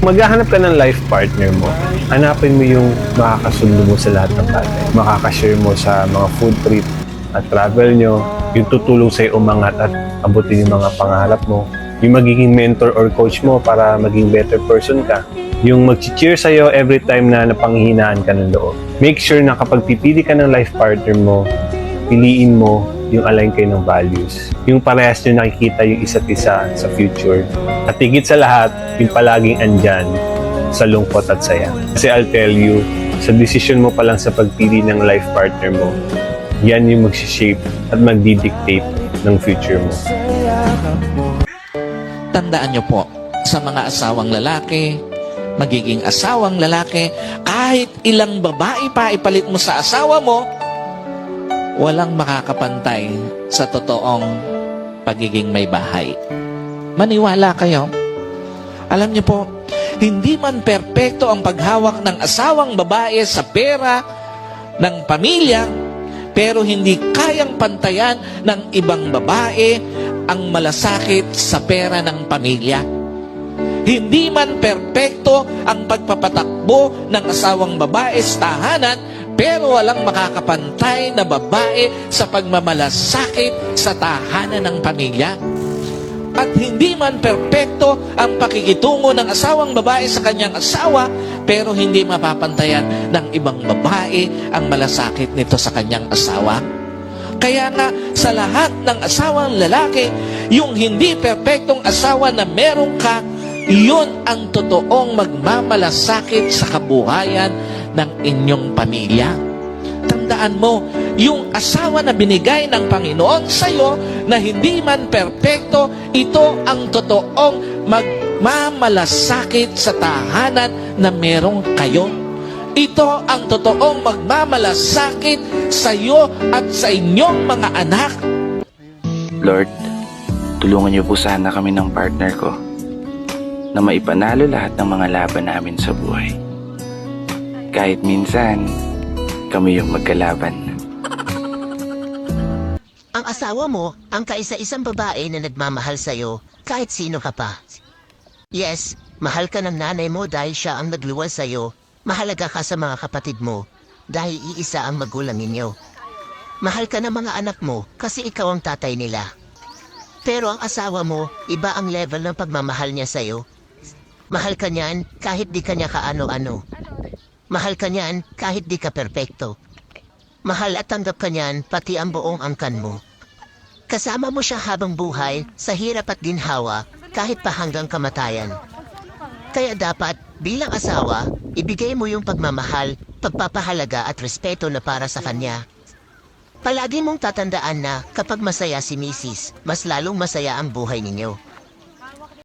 Maghahanap ka ng life partner mo. Hanapin mo yung makakasundo mo sa lahat ng bagay. Makakashare mo sa mga food trip at travel nyo. Yung tutulong sa'yo umangat at abutin yung mga pangarap mo. Yung magiging mentor or coach mo para maging better person ka. Yung mag-cheer sa'yo every time na napanghihinaan ka ng loob. Make sure na kapag pipili ka ng life partner mo, piliin mo yung align kayo ng values. Yung parehas nyo nakikita yung isa't isa sa future. At higit sa lahat, yung palaging andyan sa lungkot at saya. Kasi I'll tell you, sa decision mo pa lang sa pagpili ng life partner mo, yan yung mag-shape at magdidictate ng future mo. Tandaan nyo po, sa mga asawang lalaki, magiging asawang lalaki, kahit ilang babae pa ipalit mo sa asawa mo, walang makakapantay sa totoong pagiging may bahay. Maniwala kayo. Alam niyo po, hindi man perpekto ang paghawak ng asawang babae sa pera ng pamilya, pero hindi kayang pantayan ng ibang babae ang malasakit sa pera ng pamilya. Hindi man perpekto ang pagpapatakbo ng asawang babae sa tahanan, pero walang makakapantay na babae sa pagmamalasakit sa tahanan ng pamilya. At hindi man perpekto ang pakikitungo ng asawang babae sa kanyang asawa, pero hindi mapapantayan ng ibang babae ang malasakit nito sa kanyang asawa. Kaya nga, sa lahat ng asawang lalaki, yung hindi perpektong asawa na meron ka, iyon ang totoong magmamalasakit sa kabuhayan ng inyong pamilya. Tandaan mo, yung asawa na binigay ng Panginoon sa iyo na hindi man perpekto, ito ang totoong magmamalasakit sa tahanan na merong kayo. Ito ang totoong magmamalasakit sa iyo at sa inyong mga anak. Lord, tulungan niyo po sana kami ng partner ko na maipanalo lahat ng mga laban namin sa buhay. Kahit minsan, kami yung magkalaban. Ang asawa mo ang kaisa-isang babae na nagmamahal sa'yo kahit sino ka pa. Yes, mahal ka ng nanay mo dahil siya ang nagluwal sa'yo. Mahalaga ka sa mga kapatid mo dahil iisa ang magulang ninyo. Mahal ka ng mga anak mo kasi ikaw ang tatay nila. Pero ang asawa mo, iba ang level ng pagmamahal niya sa'yo. Mahal ka niyan kahit di ka niya kaano-ano. Mahal ka niyan kahit di ka perpekto. Mahal at tanggap ka niyan pati ang buong angkan mo. Kasama mo siya habang buhay sa hirap at ginhawa kahit pa hanggang kamatayan. Kaya dapat bilang asawa, ibigay mo yung pagmamahal, pagpapahalaga at respeto na para sa kanya. Palagi mong tatandaan na kapag masaya si Mrs., mas lalong masaya ang buhay ninyo.